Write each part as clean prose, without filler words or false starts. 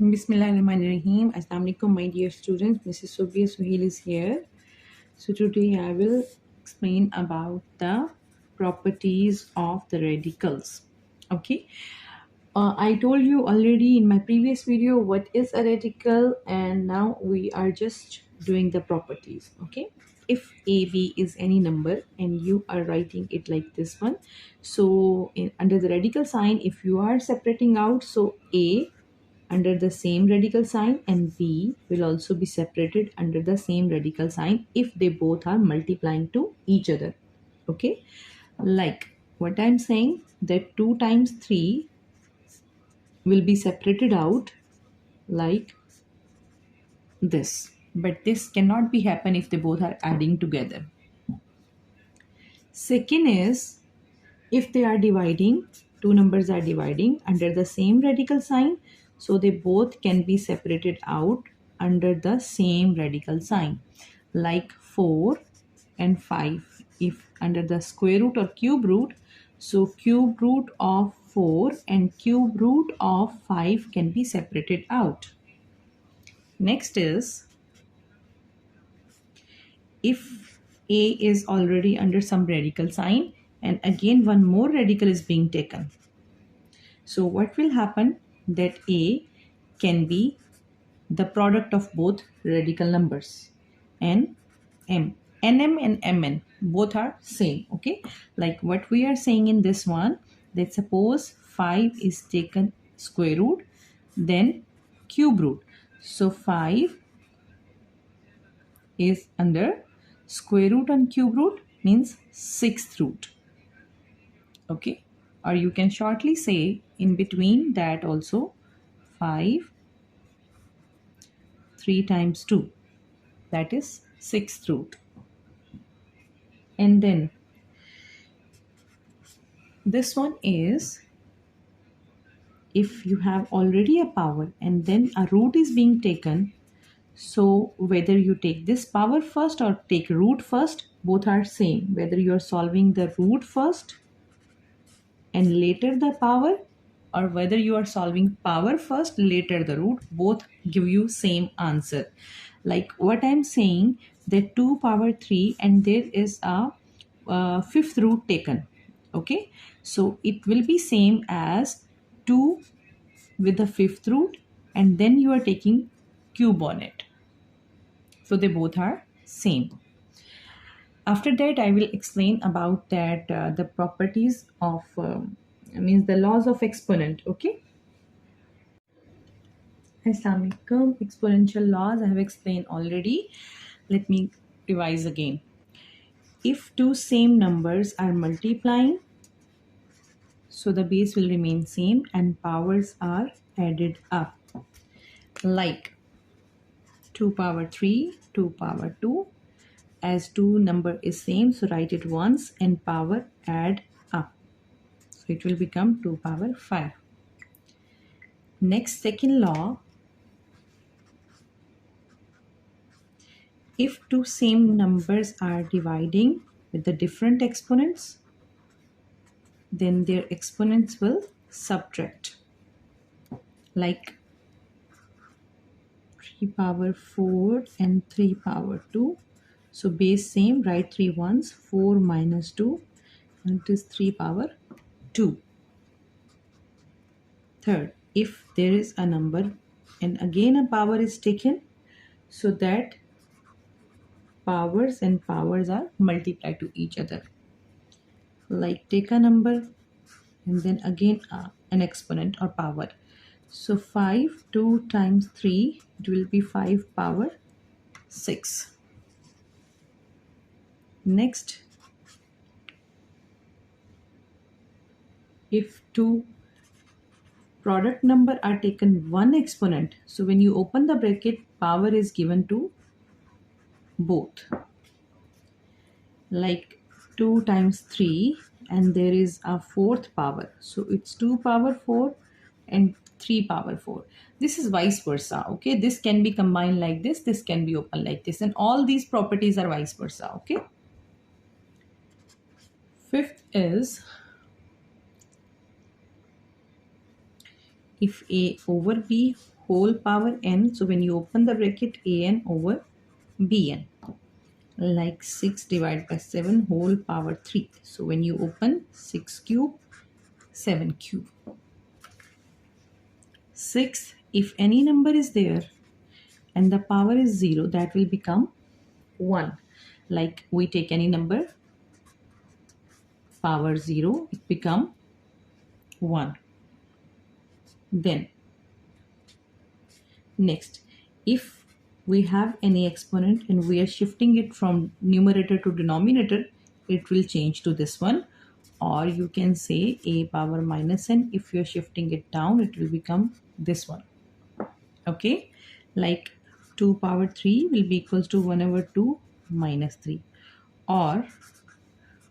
Bismillahirrahmanirrahim. Assalamu alaikum, my dear students. Mrs. Sophia Suhail is here. So today I will explain about the properties of the radicals. Okay. I told you already in my previous video what is a radical, and now we are just doing the properties. Okay. If AB is any number and you are writing it like this one, so under the radical sign, if you are separating out, so A under the same radical sign and B will also be separated under the same radical sign if they both are multiplying to each other. Okay, like what I'm saying, that 2 times 3 will be separated out like this, but this cannot be happen if they both are adding together. Second is, if they are dividing, two numbers are dividing under the same radical sign, so they both can be separated out under the same radical sign, like 4 and 5. If under the square root or cube root, so cube root of 4 and cube root of 5 can be separated out. Next is, if A is already under some radical sign and again one more radical is being taken, so what will happen, that A can be the product of both radical numbers n, m. nm and mn both are same. Okay, like what we are saying in this one, that suppose 5 is taken square root, then cube root. So 5 is under square root and cube root, means sixth root. Okay, or you can shortly say in between that also 5 3 times 2, that is sixth root. And then this one is, if you have already a power and then a root is being taken, so whether you take this power first or take root first, both are same. Whether you are solving the root first and later the power, or whether you are solving power first later the root, both give you same answer. Like what I'm saying, that 2 power 3 and there is a fifth root taken. Okay, so it will be same as 2 with the fifth root and then you are taking cube on it, so they both are same. After that I will explain about that the properties of means the laws of exponent. Okay, Assalamualaikum. Exponential laws I have explained already. Let me revise again. If two same numbers are multiplying, so the base will remain same and powers are added up. Like 2 power 3, 2 power 2. As 2 number is same, so write it once and power add up. So it will become 2 power 5. Next, second law. If two same numbers are dividing with the different exponents, then their exponents will subtract. Like 3 power 4 and 3 power 2. So base same, write 3 ones, 4 minus 2, and it is 3 power 2. Third, if there is a number and again a power is taken, so that powers and powers are multiplied to each other. Like take a number and then again an exponent or power. So 5, 2 times 3, it will be 5 power 6. Next, if two product number are taken one exponent, so when you open the bracket, power is given to both. Like 2 times 3 and there is a fourth power, so it's 2 power 4 and 3 power 4. This is vice versa. Okay, this can be combined like this can be open like this, and all these properties are vice versa. Okay, fifth is, if A over B whole power n. So when you open the bracket, an over bn, like 6 divided by 7 whole power 3. So when you open 6 cube, 7 cube. 6, if any number is there and the power is 0, that will become 1. Like we take any number, power 0, it become 1. Then next, if we have any exponent and we are shifting it from numerator to denominator, it will change to this one. Or you can say a power minus n. If you're shifting it down, it will become this one. Okay, like 2 power 3 will be equals to 1 over 2 minus 3, or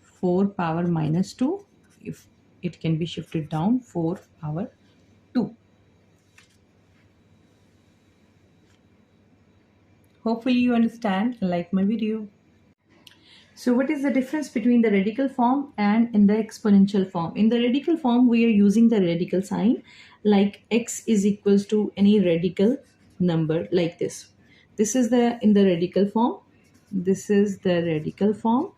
4 power minus 2, if it can be shifted down, 4 power 2. Hopefully you understand, like my video. So what is the difference between the radical form and in the exponential form? In the radical form, we are using the radical sign, like x is equals to any radical number like this. This is in the radical form. This is the radical form.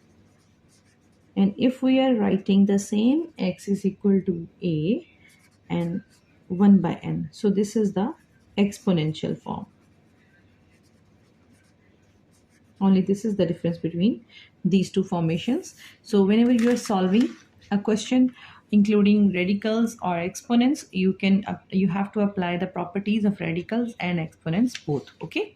And if we are writing the same, x is equal to a and 1 by n. So this is the exponential form. Only this is the difference between these two formations. So whenever you are solving a question including radicals or exponents, you have to apply the properties of radicals and exponents both. Okay.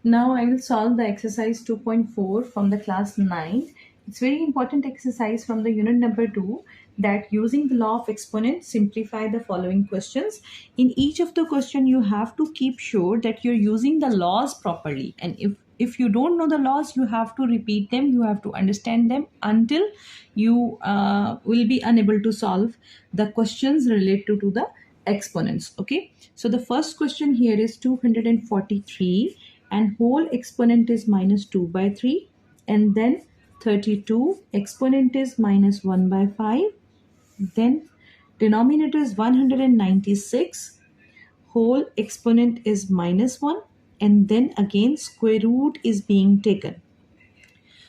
Now I will solve the exercise 2.4 from the class 9. It's very important exercise from the unit number 2, that using the law of exponent, simplify the following questions. In each of the question, you have to keep sure that you're using the laws properly. And if you don't know the laws, you have to repeat them. You have to understand them until you will be unable to solve the questions related to the exponents. Okay. So the first question here is 243 and whole exponent is minus 2 by 3, and then 32 exponent is minus 1 by 5, then denominator is 196, whole exponent is minus 1, and then again square root is being taken.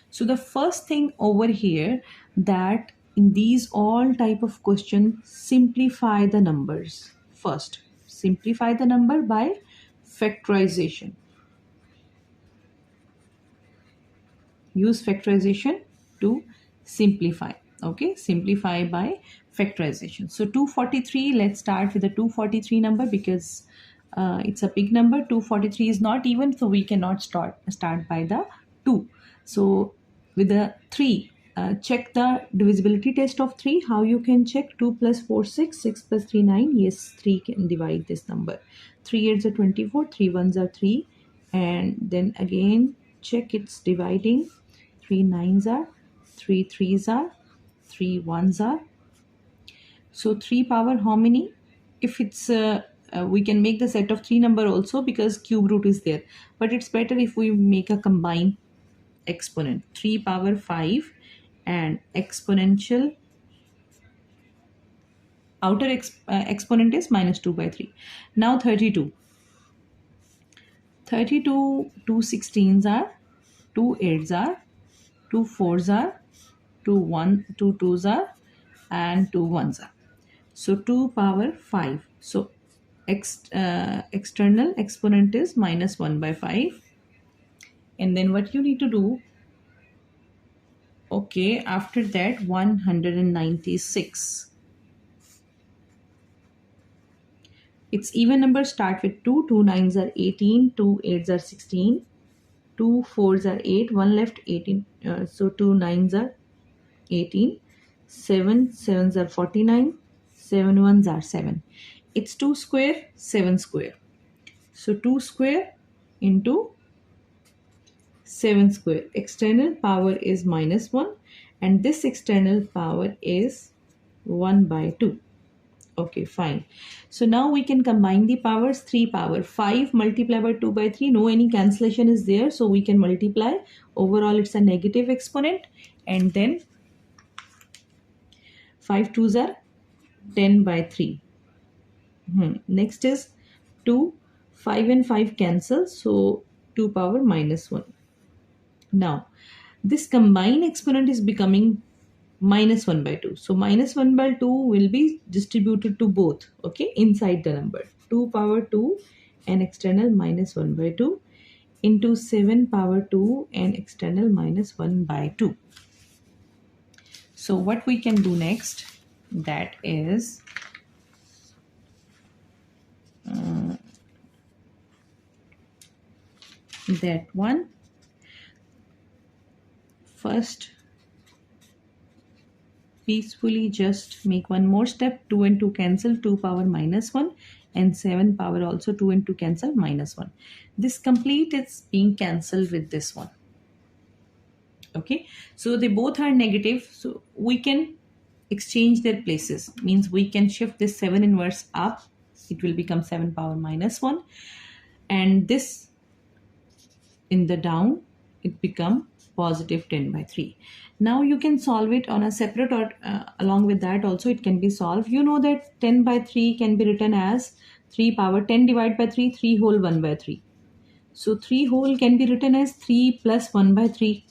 So the first thing over here, that in these all type of question, simplify the numbers. First, simplify the number by factorization. Use factorization to simplify. Okay, simplify by factorization. So 243, let's start with the 243 number, because it's a big number. 243 is not even, so we cannot start by the 2. So with the 3, check the divisibility test of 3. How you can check? 2 plus 4 6, 6 plus 3 9. Yes, 3 can divide this number. 3 8s are 24, 3 1s are 3, and then again check it's dividing. 3 9s are, 3 3s are, 3 1s are. So 3 power how many? If it's we can make the set of 3 number also, because cube root is there, but it's better if we make a combined exponent. 3 power 5 and exponential outer exponent is minus 2 by 3. Now 32. 32, 2 16s are, 2 8s are, 2 4s are, 2 2s are, and 2 1s are. So 2 power 5. So external exponent is minus 1 by 5. And then what you need to do, okay, after that 196. Its even numbers start with 2. 2 9s are 18, 2 8s are 16, 2 4s are 8, 1 left 18. So 2 9s are 18, 7 7s are 49, 7 1s are 7. It's 2 square, 7 square. So 2 square into 7 square. External power is minus 1, and this external power is 1 by 2. Okay, fine. So now we can combine the powers. 3 power 5 multiplied by 2 by 3. No any cancellation is there, so we can multiply. Overall it's a negative exponent, and then 5 2s are 10 by 3. Next is 2. 5 and 5 cancel, so 2 power minus 1. Now, this combined exponent is becoming minus 1 by 2. So, minus 1 by 2 will be distributed to both, okay, inside the number. 2 power 2 and external minus 1 by 2 into 7 power 2 and external minus 1 by 2. So, what we can do next, that is that one. First, peacefully just make one more step. 2 and 2 cancel, 2 power minus 1, and 7 power also 2 and 2 cancel, minus 1. This complete is being cancelled with this one. Okay, so they both are negative, so we can exchange their places, means we can shift this 7 inverse up, it will become 7 power minus 1, and this in the down, it become positive 10 by 3. Now you can solve it on a separate, or along with that also it can be solved. You know that 10 by 3 can be written as 3 power 10 divided by 3, 3 whole 1 by 3. So 3 whole can be written as 3 plus 1 by 3.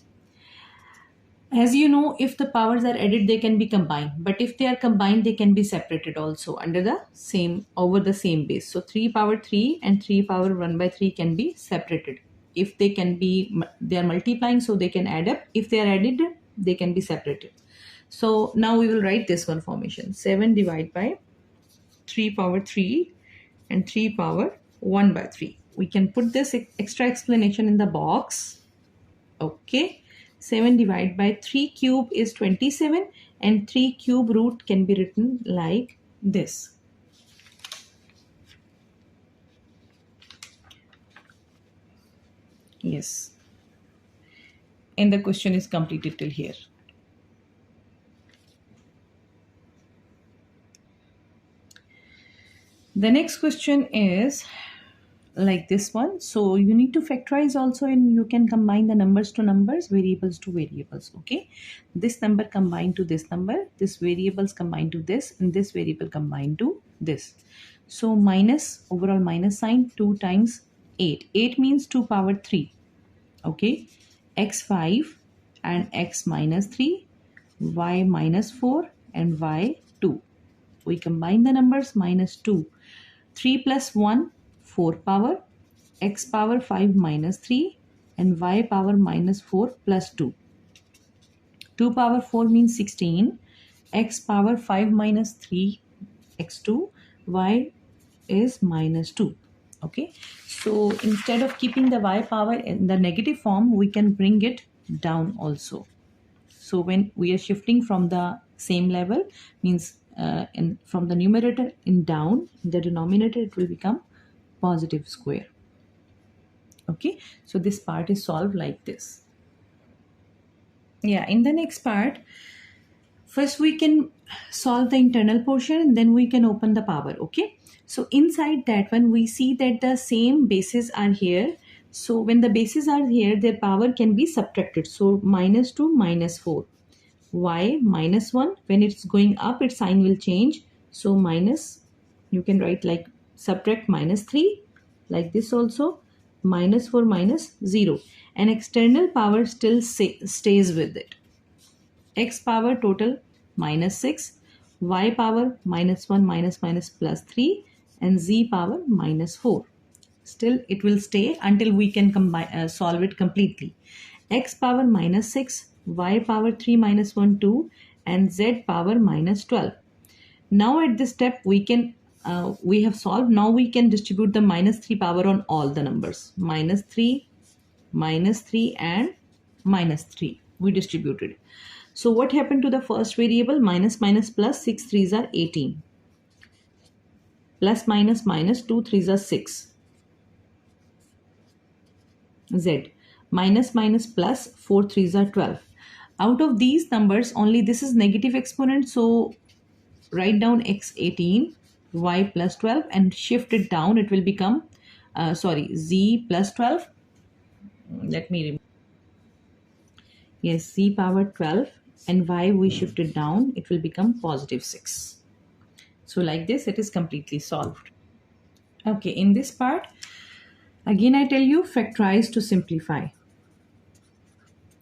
As you know, if the powers are added, they can be combined. But if they are combined, they can be separated also under the same, over the same base. So 3 power 3 and 3 power 1 by 3 can be separated. If they can be, they are multiplying, so they can add up. If they are added, they can be separated. So now we will write this one formation. 7 divided by 3 power 3 and 3 power 1 by 3. We can put this extra explanation in the box. Okay. 7 divided by 3 cube is 27, and 3 cube root can be written like this. Yes. And the question is completed till here. The next question is like this one. So you need to factorize also, and you can combine the numbers to numbers, variables to variables. Okay, this number combined to this number, this variables combined to this, and this variable combined to this. So minus, overall minus sign, 2 times 8. 8 means 2 power 3. Okay, x5 and x minus 3, y minus 4 and y 2. We combine the numbers, minus 2. 3 plus 1, 4 power, x power 5 minus 3, and y power minus 4 plus 2. 2 power 4 means 16, x power 5 minus 3, x2, y is minus 2. Okay, so instead of keeping the y power in the negative form, we can bring it down also. So when we are shifting from the same level, means from the numerator in down, in the denominator it will become positive square. Okay, so this part is solved like this. Yeah, in the next part, first we can solve the internal portion, and then we can open the power. Okay, so inside that one, we see that the same bases are here. So when the bases are here, their power can be subtracted. So minus 2, minus 4. Y minus 1, when it's going up, its sign will change. So minus, you can write like subtract minus 3, like this also, minus 4 minus 0. And external power still stays with it. X power total minus 6, y power minus 1 minus minus plus 3, and z power minus 4. Still it will stay until we can solve it completely. X power minus 6, y power 3 minus 1 2, and z power minus 12. Now at this step we have solved. Now we can distribute the minus 3 power on all the numbers. Minus 3, and minus 3. We distributed. So what happened to the first variable? Minus minus plus, 6 3s are 18. Plus minus minus, 2 3s are 6. Z. Minus minus plus, 4 3s are 12. Out of these numbers, only this is negative exponent. So write down x18, y plus 12, and shift it down. It will become, z plus 12. Let me remove. Yes, z power 12, and y we shift it down. It will become positive 6. So like this, it is completely solved. Okay, in this part, again I tell you factorize to simplify.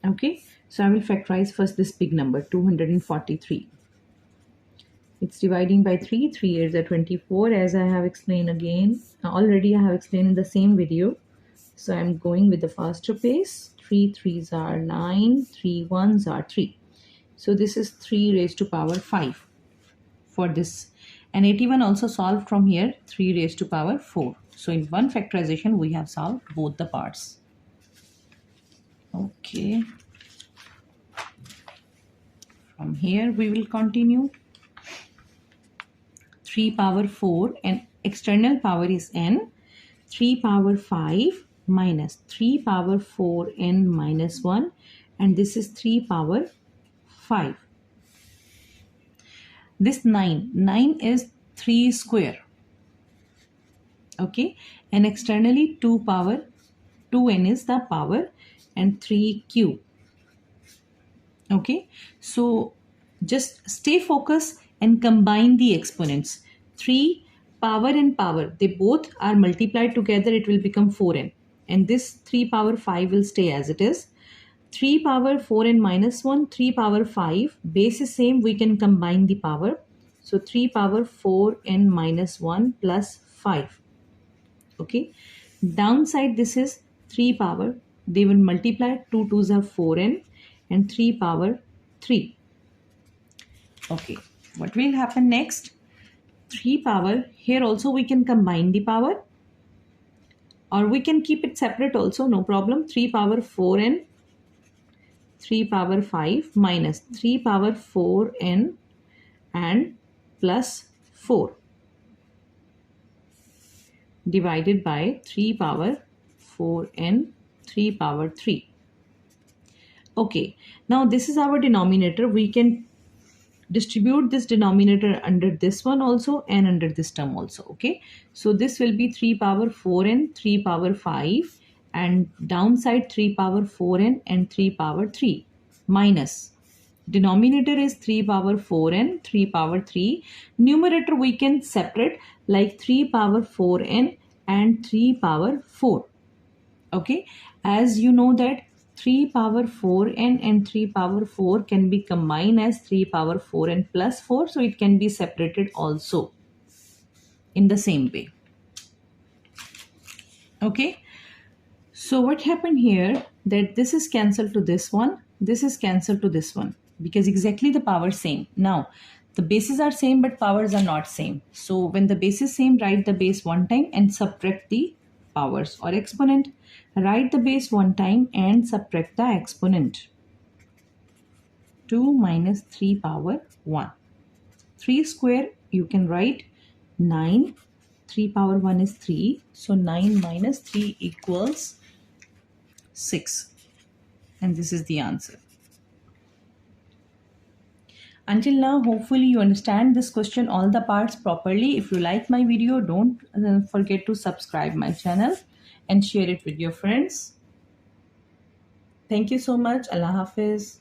Okay, so I will factorize first this big number 243. It's dividing by 3. 3 years are 24, as I have explained again. Already I have explained in the same video. So I'm going with the faster pace. 3 3s are 9, 3 1s are 3. So this is 3 raised to power 5 for this. And 81 also solved from here, 3 raised to power 4. So in one factorization, we have solved both the parts. Okay. From here, we will continue. 3 power 4 and external power is n. 3 power 5 minus 3 power 4 n minus 1, and this is 3 power 5. This 9 is 3 square. Okay, and externally 2 power 2n is the power and 3 cube. Okay, so just stay focused and combine the exponents. 3 power and power, they both are multiplied together, it will become 4n, and this 3 power 5 will stay as it is. 3 power 4n minus 1, 3 power 5, base is same, we can combine the power. So 3 power 4n minus 1 plus 5. Okay, downside this is 3 power, they will multiply, 2 2s are 4n and 3 power 3. Okay, what will happen next? 3 power, here also we can combine the power, or we can keep it separate also, no problem. 3 power 4n, 3 power 5 minus 3 power 4n and plus 4 divided by 3 power 4n 3 power 3. Okay, now this is our denominator. We can distribute this denominator under this one also and under this term also. Okay, so this will be 3 power 4n 3 power 5 and downside 3 power 4n and 3 power 3 minus denominator is 3 power 4n 3 power 3. Numerator we can separate like 3 power 4n and 3 power 4. Okay, as you know that 3 power 4n and 3 power 4 can be combined as 3 power 4n plus 4, so it can be separated also in the same way. Okay, so what happened here, that this is cancelled to this one, this is cancelled to this one, because exactly the power same. Now the bases are same but powers are not same. So when the base is same, write the base one time and subtract the powers or exponent. Write the base one time and subtract the exponent. 2 minus 3 power 1. 3 square you can write 9. 3 power 1 is 3. So 9 minus 3 equals 6. And this is the answer. Until now, hopefully you understand this question, all the parts properly. If you like my video, don't forget to subscribe my channel and share it with your friends. Thank you so much. Allah Hafiz.